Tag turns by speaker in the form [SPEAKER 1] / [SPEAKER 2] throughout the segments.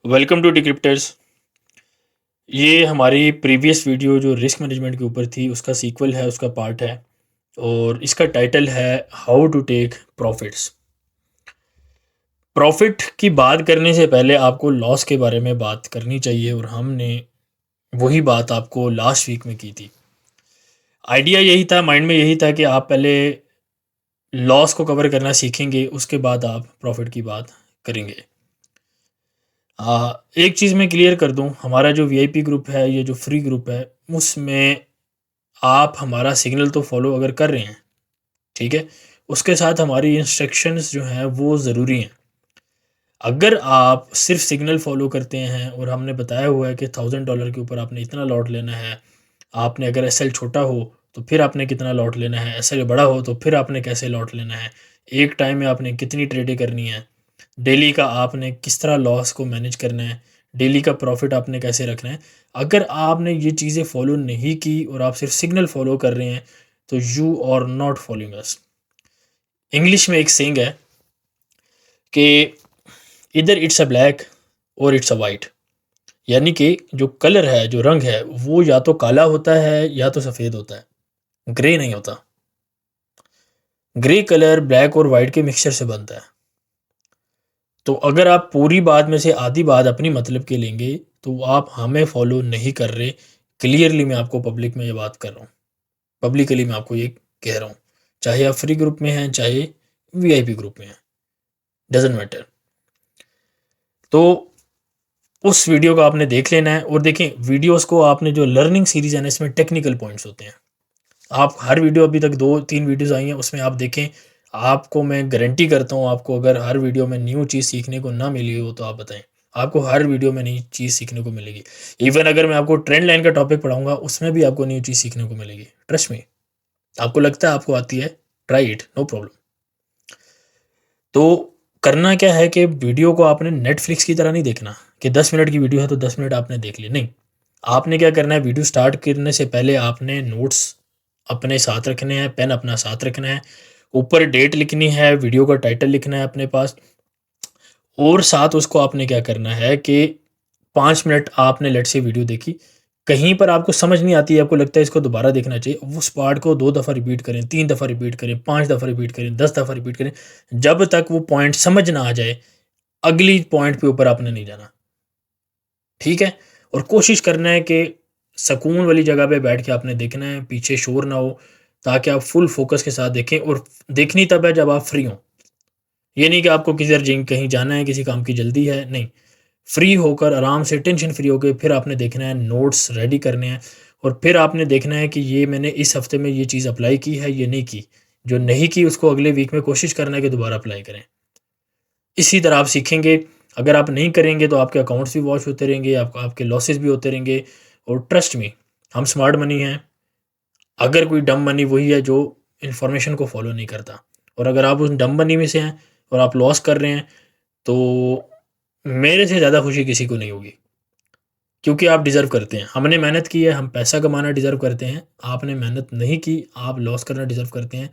[SPEAKER 1] Welcome to डिक्रिप्टर्स। ये हमारी previous video जो रिस्क मैनेजमेंट के ऊपर थी उसका सीक्वल है, उसका पार्ट है और इसका टाइटल है how to take profits. Profit की बात करने से पहले आपको लॉस के बारे में बात करनी चाहिए और हमने वही बात आपको लास्ट वीक में की थी। आइडिया यही था, माइंड में यही था कि आप पहले लॉस को कवर करना सीखेंगे, उसके बाद आप प्रॉफिट की बात करेंगे। एक चीज़ मैं क्लियर कर दूं, हमारा जो वीआईपी ग्रुप है, ये जो फ्री ग्रुप है, उसमें आप हमारा सिग्नल तो फॉलो अगर कर रहे हैं, ठीक है, उसके साथ हमारी इंस्ट्रक्शंस जो हैं वो ज़रूरी हैं। अगर आप सिर्फ सिग्नल फॉलो करते हैं और हमने बताया हुआ है कि $1000 के ऊपर आपने इतना लॉट लेना है, आपने अगर एसएल छोटा हो तो फिर आपने कितना लॉट लेना है, एसएल बड़ा हो तो फिर आपने कैसे लॉट लेना है, एक टाइम में आपने कितनी ट्रेडें करनी है, डेली का आपने किस तरह लॉस को मैनेज करना है, डेली का प्रॉफिट आपने कैसे रखना है। अगर आपने ये चीज़ें फॉलो नहीं की और आप सिर्फ सिग्नल फॉलो कर रहे हैं तो you are not following us. English में एक सेइंग है कि इधर इट्स अ ब्लैक और इट्स अ वाइट, यानी कि जो कलर है, जो रंग है, वो या तो काला होता है या तो सफ़ेद होता है, ग्रे नहीं होता। ग्रे कलर ब्लैक और वाइट के मिक्सचर से बनता है। तो अगर आप पूरी बात में से आधी बात अपनी मतलब के लेंगे तो आप हमें फॉलो नहीं कर रहे। क्लियरली मैं आपको पब्लिक में ये बात कर रहा हूँ, पब्लिकली मैं आपको ये कह रहा हूँ, चाहे आप फ्री ग्रुप में हैं चाहे वीआईपी ग्रुप में हैं, डजेंट मैटर। तो उस वीडियो को आपने देख लेना है और देखें वीडियोस को, आपने जो लर्निंग सीरीज है ना, इसमें टेक्निकल पॉइंट्स होते हैं। आप हर वीडियो, अभी तक 2-3 वीडियोस आई हैं, उसमें आप देखें, आपको मैं गारंटी करता हूँ, आपको अगर हर वीडियो में न्यू चीज़ सीखने को ना मिली हो तो आप बताएं, आपको हर वीडियो में नई चीज़ सीखने को मिलेगी। इवन अगर मैं आपको ट्रेंड लाइन का टॉपिक पढ़ाऊंगा उसमें भी आपको न्यू चीज़ सीखने को मिलेगी, ट्रस्ट में। आपको लगता है आपको आती है, ट्राई इट, नो प्रॉब्लम। तो करना क्या है कि वीडियो को आपने नेटफ्लिक्स की तरह नहीं देखना कि 10 मिनट की वीडियो है तो 10 मिनट आपने देख ली, नहीं। आपने क्या करना है, वीडियो स्टार्ट करने से पहले आपने नोट्स अपने साथ रखने हैं, पेन अपना साथ रखना है, ऊपर डेट लिखनी है, वीडियो का टाइटल लिखना है अपने पास, और साथ उसको आपने क्या करना है कि 5 मिनट आपने लेट से वीडियो देखी, कहीं पर आपको समझ नहीं आती है, आपको लगता है इसको दोबारा देखना चाहिए, उस पार्ट को 2 दफ़ा रिपीट करें, 3 दफ़ा रिपीट करें, 5 दफ़ा रिपीट करें, 10 दफ़ा रिपीट करें, जब तक वो पॉइंट समझ ना आ जाए अगली पॉइंट पे ऊपर आपने नहीं जाना, ठीक है। और कोशिश करना है कि सुकून वाली जगह पे बैठ के आपने देखना है, पीछे शोर ना हो, ताकि आप फुल फोकस के साथ देखें। और देखनी तब है जब आप फ्री हों, ये नहीं कि आपको किधर कहीं जाना है, किसी काम की जल्दी है, नहीं। फ्री होकर आराम से, टेंशन फ्री होकर फिर आपने देखना है, नोट्स रेडी करने हैं और फिर आपने देखना है कि ये मैंने इस हफ्ते में ये चीज़ अप्लाई की है, ये नहीं की। जो नहीं की उसको अगले वीक में कोशिश करना है कि दोबारा अप्लाई करें। इसी तरह आप सीखेंगे। अगर आप नहीं करेंगे तो आपके अकाउंट्स भी वॉश होते रहेंगे, आपके लॉसेस भी होते रहेंगे। और ट्रस्ट मी, हम स्मार्ट मनी हैं। अगर कोई डम मनी वही है जो इन्फॉर्मेशन को फॉलो नहीं करता, और अगर आप उस डम मनी में से हैं और आप लॉस कर रहे हैं तो मेरे से ज़्यादा खुशी किसी को नहीं होगी, क्योंकि आप डिज़र्व करते हैं। हमने मेहनत की है, हम पैसा कमाना डिज़र्व करते हैं। आपने मेहनत नहीं की, आप लॉस करना डिज़र्व करते हैं।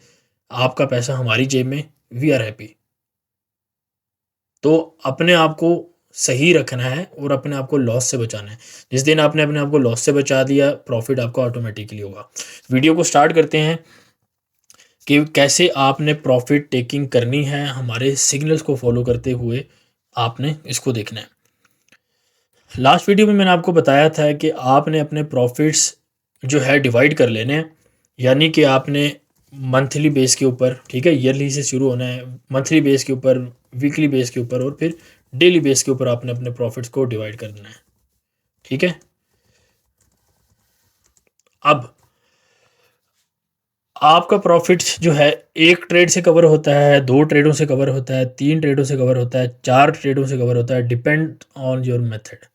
[SPEAKER 1] आपका पैसा हमारी जेब में, वी आर हैप्पी। तो अपने आप को सही रखना है और अपने आप को लॉस से बचाना है। जिस दिन आपने अपने आप को लॉस से बचा दिया, प्रॉफिट आपका ऑटोमेटिकली होगा। वीडियो को स्टार्ट करते हैं कि कैसे आपने प्रॉफिट टेकिंग करनी है। हमारे सिग्नल्स को फॉलो करते हुए आपने इसको देखना है। लास्ट वीडियो में मैंने आपको बताया था कि आपने अपने प्रॉफिट्स जो है डिवाइड कर लेने हैं, यानी कि आपने मंथली बेस के ऊपर, ठीक है, ईयरली से शुरू होना है, मंथली बेस के ऊपर, वीकली बेस के ऊपर और फिर डेली बेस के ऊपर आपने अपने प्रॉफिट्स को डिवाइड कर देना है, ठीक है। अब आपका प्रॉफिट जो है एक ट्रेड से कवर होता है, 2 ट्रेडों से कवर होता है, 3 ट्रेडों से कवर होता है, 4 ट्रेडों से कवर होता है, डिपेंड ऑन योर मेथड,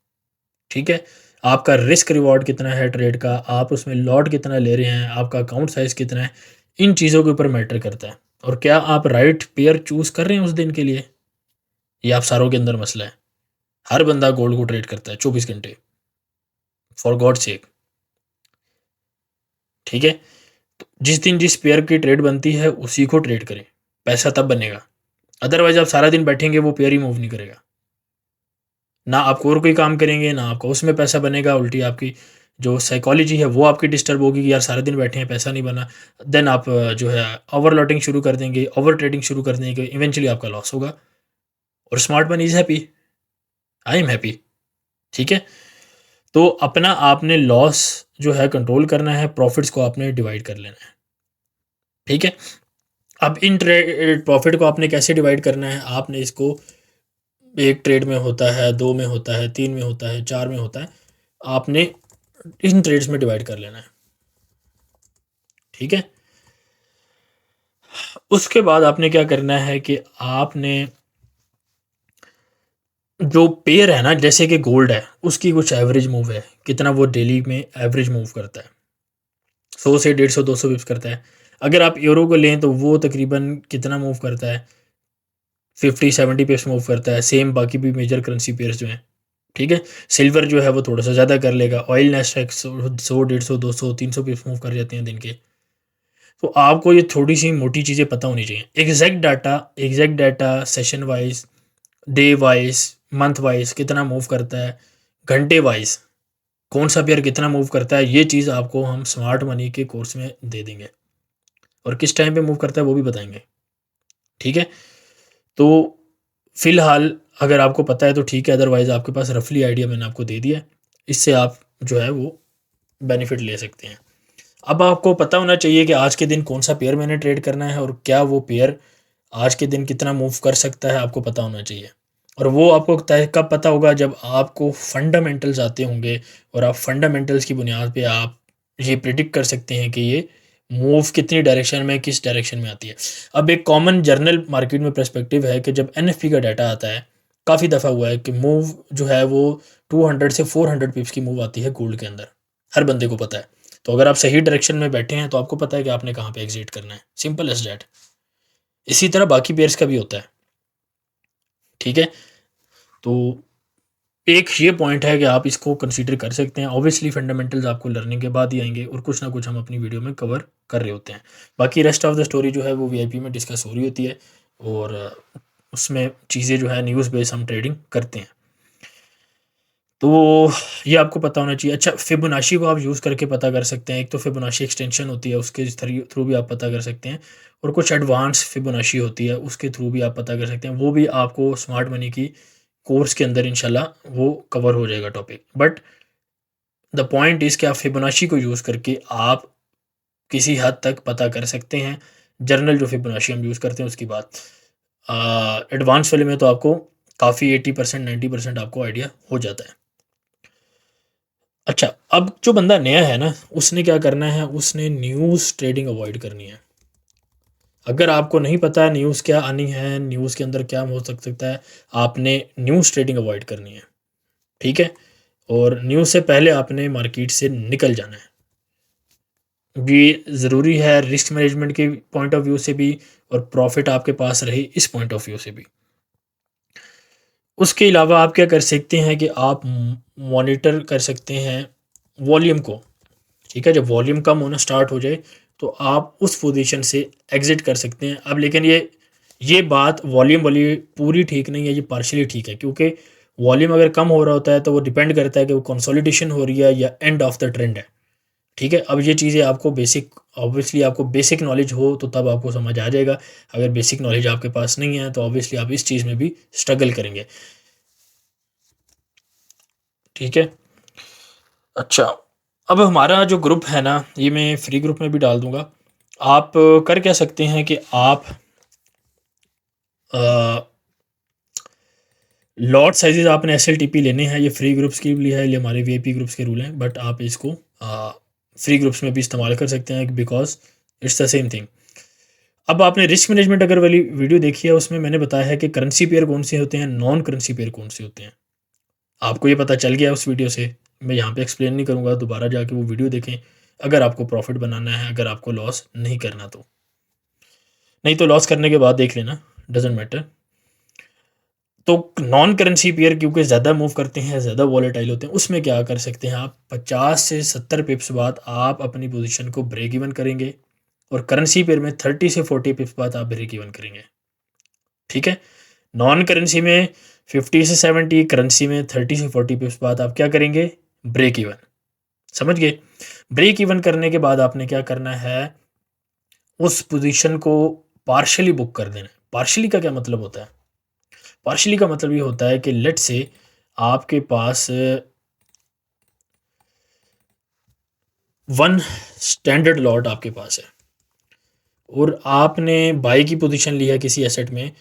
[SPEAKER 1] ठीक है। आपका रिस्क रिवॉर्ड कितना है ट्रेड का, आप उसमें लॉट कितना ले रहे हैं, आपका अकाउंट साइज कितना है, इन चीज़ों के ऊपर मैटर करता है। और क्या आप राइट पेयर चूज कर रहे हैं उस दिन के लिए, ये आप सारों के अंदर मसला है। हर बंदा गोल्ड को ट्रेड करता है 24 घंटे, फॉर गॉड सेक, ठीक है। तो जिस दिन जिस पेयर की ट्रेड बनती है उसी को ट्रेड करें, पैसा तब बनेगा। अदरवाइज आप सारा दिन बैठेंगे वो पेयर ही मूव नहीं करेगा, ना आप और कोई काम करेंगे, ना आपका उसमें पैसा बनेगा, उल्टी आपकी जो साइकोलॉजी है वो आपकी डिस्टर्ब होगी कि यार सारा दिन बैठे हैं, पैसा नहीं बना। देन आप जो है ओवरलॉटिंग शुरू कर देंगे, ओवर ट्रेडिंग शुरू कर देंगे, इवेंचुअली आपका लॉस होगा। और smart money is happy, I am happy. ठीक है, तो अपना आपने लॉस जो है कंट्रोल करना है, प्रॉफिट्स को आपने डिवाइड कर लेना है। ठीक है, अब इन प्रॉफिट को आपने कैसे डिवाइड करना है, आपने इसको एक ट्रेड में होता है, 2 में होता है, 3 में होता है, 4 में होता है, आपने इन ट्रेड्स में डिवाइड कर लेना है। ठीक है, उसके बाद आपने क्या करना है कि आपने जो पेयर है ना, जैसे कि गोल्ड है, उसकी कुछ एवरेज मूव है, कितना वो डेली में एवरेज मूव करता है, 100 से 150 200 पिप्स करता है। अगर आप यूरो को लें तो वो तकरीबन कितना मूव करता है, 50-70 पिप्स मूव करता है। सेम बाकी भी मेजर करेंसी पेयर्स जो हैं। ठीक है, सिल्वर जो है वो थोड़ा सा ज़्यादा कर लेगा, ऑयल नेस्डैक 100 150 200 300 पिप्स मूव कर जाते हैं दिन के। तो आपको ये थोड़ी सी मोटी चीज़ें पता होनी चाहिए, exact data session wise, day wise, month wise कितना मूव करता है, घंटे वाइज कौन सा पेयर कितना मूव करता है, ये चीज़ आपको हम स्मार्ट मनी के कोर्स में दे देंगे, और किस टाइम पे मूव करता है वो भी बताएंगे। ठीक है, तो फिलहाल अगर आपको पता है तो ठीक है, अदरवाइज़ आपके पास रफली आइडिया मैंने आपको दे दिया है, इससे आप जो है वो बेनिफिट ले सकते हैं। अब आपको पता होना चाहिए कि आज के दिन कौन सा पेयर मैंने ट्रेड करना है, और क्या वो पेयर आज के दिन कितना मूव कर सकता है, आपको पता होना चाहिए। और वो आपको तय कब पता होगा, जब आपको फंडामेंटल्स आते होंगे, और आप फंडामेंटल्स की बुनियाद पे आप ये प्रिडिक्ट कर सकते हैं कि ये मूव कितनी डायरेक्शन में, किस डायरेक्शन में आती है। अब एक कॉमन जर्नल मार्केट में पर्सपेक्टिव है कि जब एनएफपी का डाटा आता है, काफ़ी दफ़ा हुआ है कि मूव जो है वो 200 से 400 पिप्स की मूव आती है गोल्ड के अंदर, हर बंदे को पता है। तो अगर आप सही डायरेक्शन में बैठे हैं तो आपको पता है कि आपने कहाँ पे एग्जिट करना है, सिंपल एज डैट। इसी तरह बाकी पेयर्स का भी होता है। ठीक है, तो एक ये पॉइंट है कि आप इसको कंसीडर कर सकते हैं। ऑब्वियसली फंडामेंटल्स आपको लर्निंग के बाद ही आएंगे, और कुछ ना कुछ हम अपनी वीडियो में कवर कर रहे होते हैं। बाकी रेस्ट ऑफ द स्टोरी जो है वो वीआईपी में डिस्कस हो रही होती है, और उसमें चीज़ें जो है न्यूज़ बेस हम ट्रेडिंग करते हैं। तो ये आपको पता होना चाहिए। अच्छा, फिबोनाची को आप यूज़ करके पता कर सकते हैं। एक तो फिबोनाची एक्सटेंशन होती है, उसके थ्रू भी आप पता कर सकते हैं, और कुछ एडवांस फिबोनाची होती है, उसके थ्रू भी आप पता कर सकते हैं। वो भी आपको स्मार्ट मनी की कोर्स के अंदर इंशाल्लाह वो कवर हो जाएगा topic. But the point is कि आप फिबोनाची को यूज़ करके आप किसी हद तक पता कर सकते हैं। जर्नल जो फिबोनाची हम यूज़ करते हैं उसकी बात, एडवांस वाले में तो आपको काफ़ी 80% 90% आपको आइडिया हो जाता है। अच्छा, अब जो बंदा नया है ना, उसने क्या करना है, उसने न्यूज़ ट्रेडिंग अवॉइड करनी है। अगर आपको नहीं पता है न्यूज़ क्या आनी है, न्यूज़ के अंदर क्या हो सकता है, आपने न्यूज़ ट्रेडिंग अवॉइड करनी है। ठीक है, और न्यूज़ से पहले आपने मार्केट से निकल जाना है। ये ज़रूरी है रिस्क मैनेजमेंट के पॉइंट ऑफ व्यू से भी, और प्रॉफिट आपके पास रहे इस पॉइंट ऑफ व्यू से भी। उसके अलावा आप क्या कर सकते हैं कि आप मॉनिटर कर सकते हैं वॉल्यूम को। ठीक है, जब वॉल्यूम कम होना स्टार्ट हो जाए तो आप उस पोजीशन से एग्ज़िट कर सकते हैं। अब लेकिन ये बात वॉल्यूम वाली पूरी ठीक नहीं है, ये पार्शियली ठीक है, क्योंकि वॉल्यूम अगर कम हो रहा होता है तो वो डिपेंड करता है कि वो कंसोलिडेशन हो रही है या एंड ऑफ द ट्रेंड है। ठीक है, अब ये चीज़ें आपको बेसिक, ऑब्वियसली आपको बेसिक नॉलेज हो तो तब आपको समझ आ जाएगा। अगर बेसिक नॉलेज आपके पास नहीं है तो ऑब्वियसली आप इस चीज़ में भी स्ट्रगल करेंगे। ठीक है, अच्छा, अब हमारा जो ग्रुप है ना, ये मैं फ्री ग्रुप में भी डाल दूंगा। आप कर क्या सकते हैं कि आप लॉट साइजेस आपने एसएलटीपी लेने हैं। ये फ्री ग्रुप्स के लिए है, ये हमारे वीआईपी ग्रुप्स के रूल हैं, बट आप इसको फ्री ग्रुप्स में भी इस्तेमाल कर सकते हैं, because it's the same thing. अब आपने रिस्क मैनेजमेंट अगर वाली वीडियो देखी है, उसमें मैंने बताया है कि करेंसी पेयर कौन से होते हैं, नॉन करेंसी पेयर कौन से होते हैं। आपको ये पता चल गया उस वीडियो से, मैं यहाँ पे एक्सप्लेन नहीं करूँगा, दोबारा जाके वो वीडियो देखें अगर आपको प्रॉफिट बनाना है, अगर आपको लॉस नहीं करना तो। नहीं तो लॉस करने के बाद देख लेना, डजेंट मैटर। तो नॉन करेंसी पेयर क्योंकि ज़्यादा मूव करते हैं, ज़्यादा वॉलेटाइल होते हैं, उसमें क्या कर सकते हैं आप, 50 से 70 पिप्स बाद आप अपनी पोजीशन को ब्रेक इवन करेंगे, और करेंसी पेयर में 30 से 40 पिप्स बाद आप ब्रेक इवन करेंगे। ठीक है, नॉन करेंसी में 50 से 70 करेंसी में 30 से 40 पिप्स बाद आप क्या करेंगे, ब्रेक इवन। समझ गए। ब्रेक इवन करने के बाद आपने क्या करना है, उस पोजीशन को पार्शियली बुक कर देना है। पार्शियली का क्या मतलब होता है, पार्शियली का मतलब ये होता है कि लेट से आपके पास 1 स्टैंडर्ड लॉट आपके पास है और आपने बाई की पोजीशन ली है किसी एसेट में,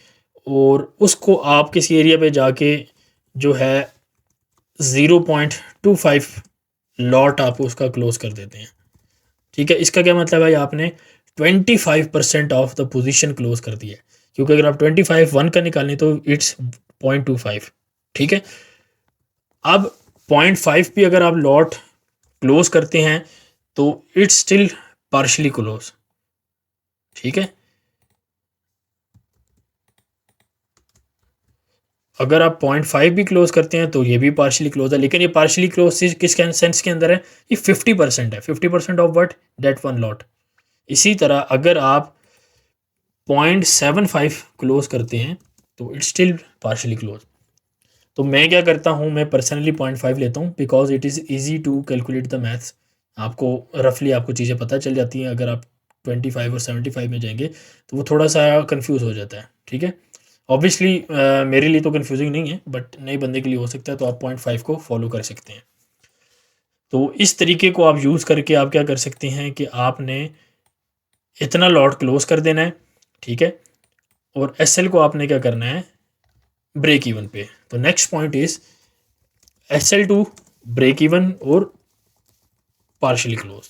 [SPEAKER 1] और उसको आप किसी एरिया पे जाके जो है 0.25 लॉट आप उसका क्लोज कर देते हैं। ठीक है, इसका क्या मतलब है, आपने 25% ऑफ द पोजीशन क्लोज कर दी है, क्योंकि अगर आप 25 1 का निकालें तो इट्स 0.25। ठीक है, अब 0.5 भी अगर आप लॉट क्लोज करते हैं तो इट्स स्टिल पार्शली क्लोज। ठीक है, अगर आप 0.5 भी क्लोज करते हैं तो ये भी पार्शली क्लोज है, लेकिन ये पार्शली क्लोज किस सेंस के अंदर है, ये 50% है। 50% of what, that one lot. इसी तरह अगर आप 0.75 क्लोज करते हैं तो इट्स स्टिल पार्शली क्लोज। तो मैं क्या करता हूँ, मैं पर्सनली 0.5 लेता हूँ, because it is easy to calculate the maths. आपको रफली आपको चीज़ें पता चल जाती हैं। अगर आप 25 और 75 में जाएंगे तो वो थोड़ा सा कंफ्यूज हो जाता है। ठीक है, ऑब्वियसली मेरे लिए तो कंफ्यूजिंग नहीं है, बट नए बंदे के लिए हो सकता है, तो आप 0.5 को फॉलो कर सकते हैं। तो इस तरीके को आप यूज़ करके आप क्या कर सकते हैं कि आपने इतना लॉट क्लोज कर देना है। ठीक है, और एसएल को आपने क्या करना है, ब्रेक इवन पे। तो next point is SL to break even और पार्शली क्लोज,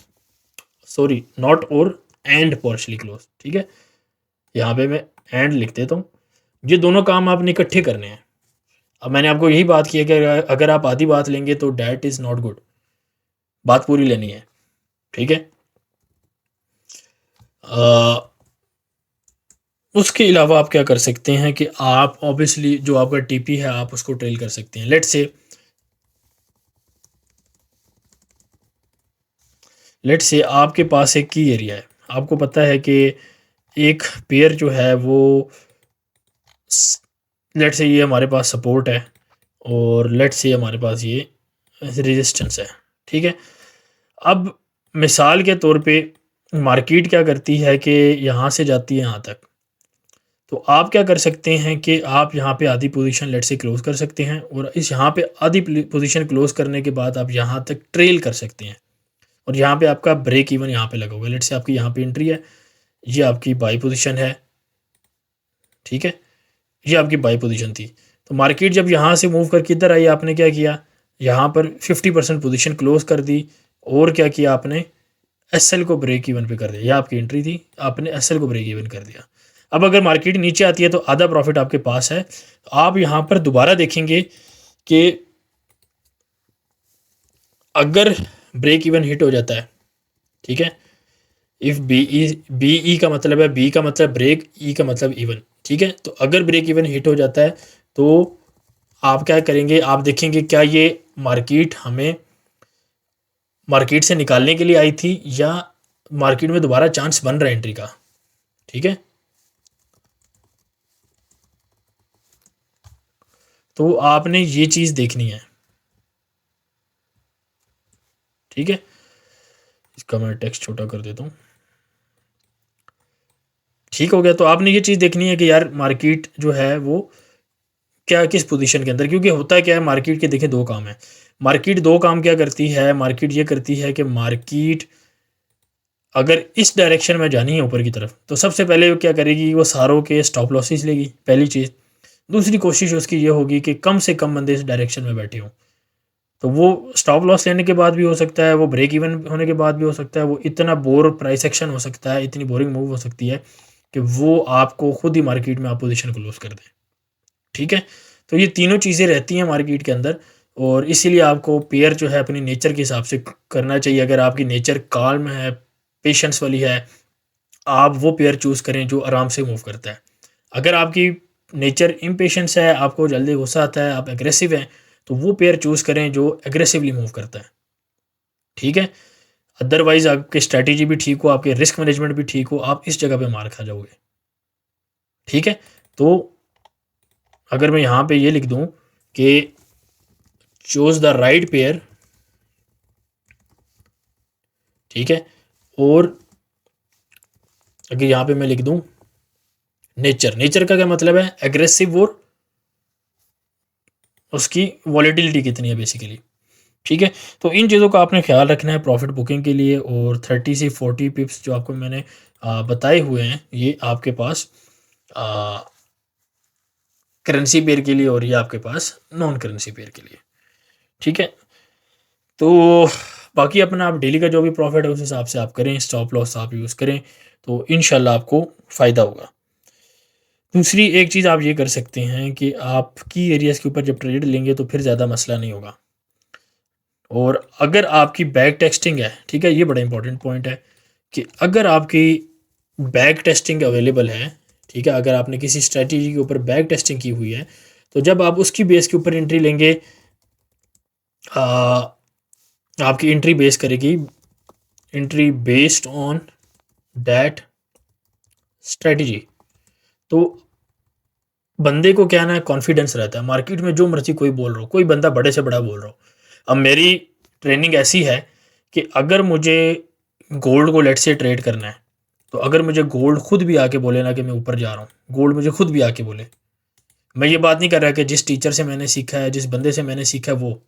[SPEAKER 1] सॉरी नॉट और, एंड पार्शली क्लोज। ठीक है, यहाँ पे मैं एंड लिख देता हूँ। ये दोनों काम आपने इकट्ठे करने हैं। अब मैंने आपको यही बात की है कि अगर आप आधी बात लेंगे तो डैट इज़ नॉट गुड, बात पूरी लेनी है। ठीक है, उसके अलावा आप क्या कर सकते हैं कि आप ऑब्वियसली जो आपका टीपी है आप उसको ट्रेल कर सकते हैं। लेट से आपके पास एक की एरिया है, आपको पता है कि एक पेयर जो है वो, लेट से ये हमारे पास सपोर्ट है और लेट से हमारे पास ये रेजिस्टेंस है। ठीक है, अब मिसाल के तौर पे मार्केट क्या करती है कि यहाँ से जाती है यहाँ तक, तो आप क्या कर सकते हैं कि आप यहाँ पे आधी पोजीशन लेट से क्लोज कर सकते हैं, और इस यहाँ पे आधी पोजीशन क्लोज करने के बाद आप यहाँ तक ट्रेल कर सकते हैं, और यहाँ पे आपका ब्रेक इवन यहाँ पे लगा होगा। लेट से आपकी यहाँ पे एंट्री है, ये आपकी बाई पोजीशन है। ठीक है, ये आपकी बाई पोजीशन थी। तो मार्केट जब यहाँ से मूव करके इधर आई, आपने क्या किया, यहाँ पर 50% पोजीशन क्लोज कर दी, और क्या किया आपने, एसएल को ब्रेक इवन पे कर दिया। ये आपकी एंट्री थी, आपने एसएल को ब्रेक इवन कर दिया। अब अगर मार्केट नीचे आती है तो आधा प्रॉफिट आपके पास है। आप यहाँ पर दोबारा देखेंगे कि अगर ब्रेक इवन हिट हो जाता है, ठीक है, इफ़ बी ई का मतलब है, बी का मतलब ब्रेक, ई का मतलब इवन। ठीक है, तो अगर ब्रेक इवन हिट हो जाता है तो आप क्या करेंगे, आप देखेंगे क्या ये मार्केट हमें मार्केट से निकालने के लिए आई थी, या मार्केट में दोबारा चांस बन रहा है एंट्री का। ठीक है, तो आपने ये चीज़ देखनी है। ठीक है, इसका मैं टेक्स्ट छोटा कर देता हूँ। ठीक हो गया, तो आपने ये चीज़ देखनी है कि यार मार्केट जो है वो क्या, किस पोजीशन के अंदर, क्योंकि होता है क्या है, मार्केट के देखें दो काम है। मार्केट दो काम क्या करती है, मार्केट ये करती है कि मार्केट अगर इस डायरेक्शन में जानी है ऊपर की तरफ, तो सबसे पहले वो क्या करेगी, वो सारों के स्टॉप लॉसेस लेगी, पहली चीज़। दूसरी कोशिश उसकी ये होगी कि कम से कम बंदे इस डायरेक्शन में बैठे हों। तो वो स्टॉप लॉस लेने के बाद भी हो सकता है, वो ब्रेक इवन होने के बाद भी हो सकता है, वो इतना बोर प्राइस एक्शन हो सकता है, इतनी बोरिंग मूव हो सकती है कि वो आपको खुद ही मार्केट में आप पोजीशन क्लोज कर दें। ठीक है, तो ये तीनों चीज़ें रहती हैं मार्केट के अंदर, और इसीलिए आपको पेयर जो है अपनी नेचर के हिसाब से करना चाहिए। अगर आपकी नेचर काल्म है, पेशेंस वाली है, आप वो पेयर चूज़ करें जो आराम से मूव करता है। अगर आपकी नेचर इम्पेशेंस है, आपको जल्दी गुस्सा आता है, आप एग्रेसिव हैं, तो वो पेयर चूज़ करें जो एग्रेसिवली मूव करता है। ठीक है, अदरवाइज आपकी स्ट्रैटेजी भी ठीक हो, आपके रिस्क मैनेजमेंट भी ठीक हो, आप इस जगह पे मार खा जाओगे। ठीक है, तो अगर मैं यहाँ पे ये लिख दूँ कि चूज द राइट पेयर, ठीक है, और अगर यहाँ पे मैं लिख दूँ नेचर, नेचर का क्या मतलब है, एग्रेसिव और उसकी वॉलेटिलिटी कितनी है बेसिकली, ठीक है। तो इन चीज़ों का आपने ख्याल रखना है प्रॉफिट बुकिंग के लिए। और 30 से 40 पिप्स जो आपको मैंने बताए हुए हैं ये आपके पास करेंसी पेयर के लिए और ये आपके पास नॉन करेंसी पेयर के लिए, ठीक है। तो बाकी अपना आप डेली का जो भी प्रॉफिट है उस हिसाब से आप करें, स्टॉप लॉस आप यूज़ करें, तो इंशाल्लाह आपको फ़ायदा होगा। दूसरी एक चीज़ आप ये कर सकते हैं कि आप की एरियाज़ के ऊपर जब ट्रेड लेंगे तो फिर ज़्यादा मसला नहीं होगा। और अगर आपकी बैक टेस्टिंग है, ठीक है, ये बड़ा इंपॉर्टेंट पॉइंट है कि अगर आपकी बैक टेस्टिंग अवेलेबल है, ठीक है, अगर आपने किसी स्ट्रेटजी के ऊपर बैक टेस्टिंग की हुई है, तो जब आप उसकी बेस के ऊपर एंट्री लेंगे, आपकी एंट्री बेस करेगी entry based on that strategy. तो बंदे को क्या ना कॉन्फिडेंस रहता है, मार्केट में जो मर्जी कोई बोल रहा हो, कोई बंदा बड़े से बड़ा बोल रहा हो। अब मेरी ट्रेनिंग ऐसी है कि अगर मुझे गोल्ड को लेट से ट्रेड करना है, तो अगर मुझे गोल्ड खुद भी आके बोले ना कि मैं ऊपर जा रहा हूँ, गोल्ड मुझे खुद भी आके बोले, मैं ये बात नहीं कर रहा कि जिस टीचर से मैंने सीखा है, जिस बंदे से मैंने सीखा है वो,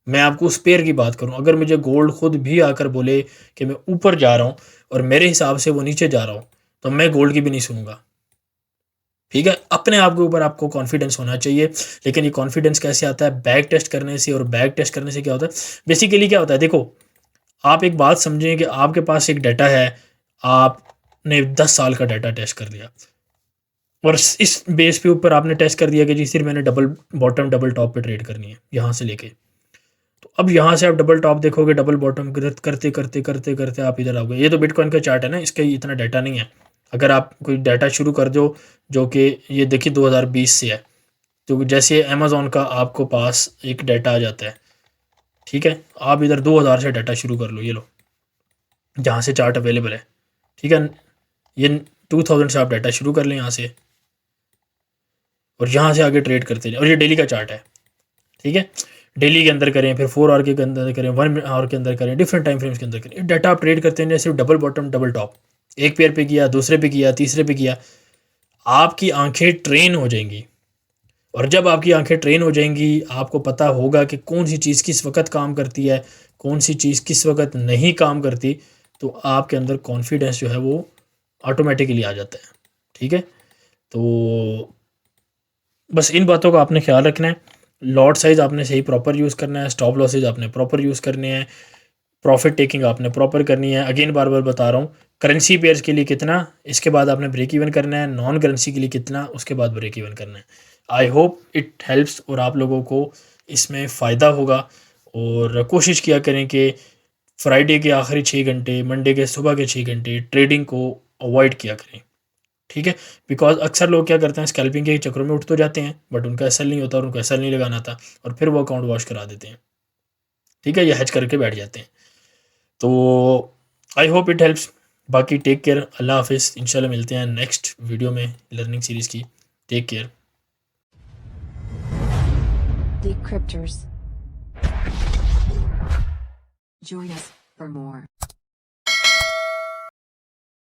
[SPEAKER 1] मैं आपको उस पेयर की बात करूँ, अगर मुझे गोल्ड खुद भी आकर बोले कि मैं ऊपर जा रहा हूँ और मेरे हिसाब से वो नीचे जा रहा हूँ, तो मैं गोल्ड की भी नहीं सुनूंगा, ठीक है। अपने आप के ऊपर आपको कॉन्फिडेंस होना चाहिए। लेकिन ये कॉन्फिडेंस कैसे आता है, बैक टेस्ट करने से। और बैक टेस्ट करने से क्या होता है, बेसिकली क्या होता है, देखो आप एक बात समझें कि आपके पास एक डाटा है, आपने 10 साल का डाटा टेस्ट कर दिया और इस बेस पे ऊपर आपने टेस्ट कर दिया कि जी सिर्फ मैंने डबल बॉटम डबल टॉप पे ट्रेड करनी है यहाँ से लेके। तो अब यहाँ से आप डबल टॉप देखोगे, डबल बॉटम करते करते करते करते आप इधर आओगे। ये तो बिटकॉइन का चार्ट है ना, इसका इतना डाटा नहीं है। अगर आप कोई डाटा शुरू कर दो जो कि ये देखिए 2020 से है, तो जैसे अमेज़ॉन का आपको पास एक डाटा आ जाता है, ठीक है, आप इधर 2000 से डाटा शुरू कर लो, ये लो जहाँ से चार्ट अवेलेबल है, ठीक है। ये 2000 से आप डाटा शुरू कर लें यहाँ से और यहाँ से आगे ट्रेड करते जाए। और ये डेली का चार्ट है, ठीक है, डेली के अंदर करें, फिर 4 आवर के अंदर करें, 1 आवर के अंदर करें, डिफरेंट टाइम फ्रेम्स के अंदर करें। डाटा आप ट्रेड करते हैं सिर्फ डबल बॉटम डबल टॉप, एक पेयर पे किया, दूसरे पे किया, तीसरे पे किया, आपकी आंखें ट्रेन हो जाएंगी। और जब आपकी आंखें ट्रेन हो जाएंगी, आपको पता होगा कि कौन सी चीज़ किस वक्त काम करती है, कौन सी चीज़ किस वक्त नहीं काम करती, तो आपके अंदर कॉन्फिडेंस जो है वो ऑटोमेटिकली आ जाता है, ठीक है। तो बस इन बातों का आपने ख्याल रखना है। लॉट साइज़ आपने सही प्रॉपर यूज़ करना है, स्टॉप लॉसेज आपने प्रॉपर यूज़ करने हैं, प्रॉफिट टेकिंग आपने प्रॉपर करनी है। अगेन बार बार बता रहा हूँ, करेंसी पेयर्स के लिए कितना, इसके बाद आपने ब्रेक इवन करना है, नॉन करेंसी के लिए कितना, उसके बाद ब्रेक इवन करना है। आई होप इट हेल्प्स और आप लोगों को इसमें फ़ायदा होगा। और कोशिश किया करें कि फ्राइडे के आखिरी 6 घंटे, मंडे के सुबह के 6 घंटे ट्रेडिंग को अवॉइड किया करें, ठीक है। बिकॉज अक्सर लोग क्या करते हैं, स्कैल्पिंग के चक्करों में उठ तो जाते हैं, बट उनका एसएल नहीं होता और उनको एसएल नहीं लगाना था और फिर वो अकाउंट वॉश करा देते हैं, ठीक है, या हैच करके बैठ जाते हैं। तो आई होप इट हेल्प्स। बाकी टेक केयर, अल्लाह हाफिज़। इंशाल्लाह मिलते हैं नेक्स्ट वीडियो में लर्निंग सीरीज़ की। Take care.
[SPEAKER 2] Decryptors. Join us for more.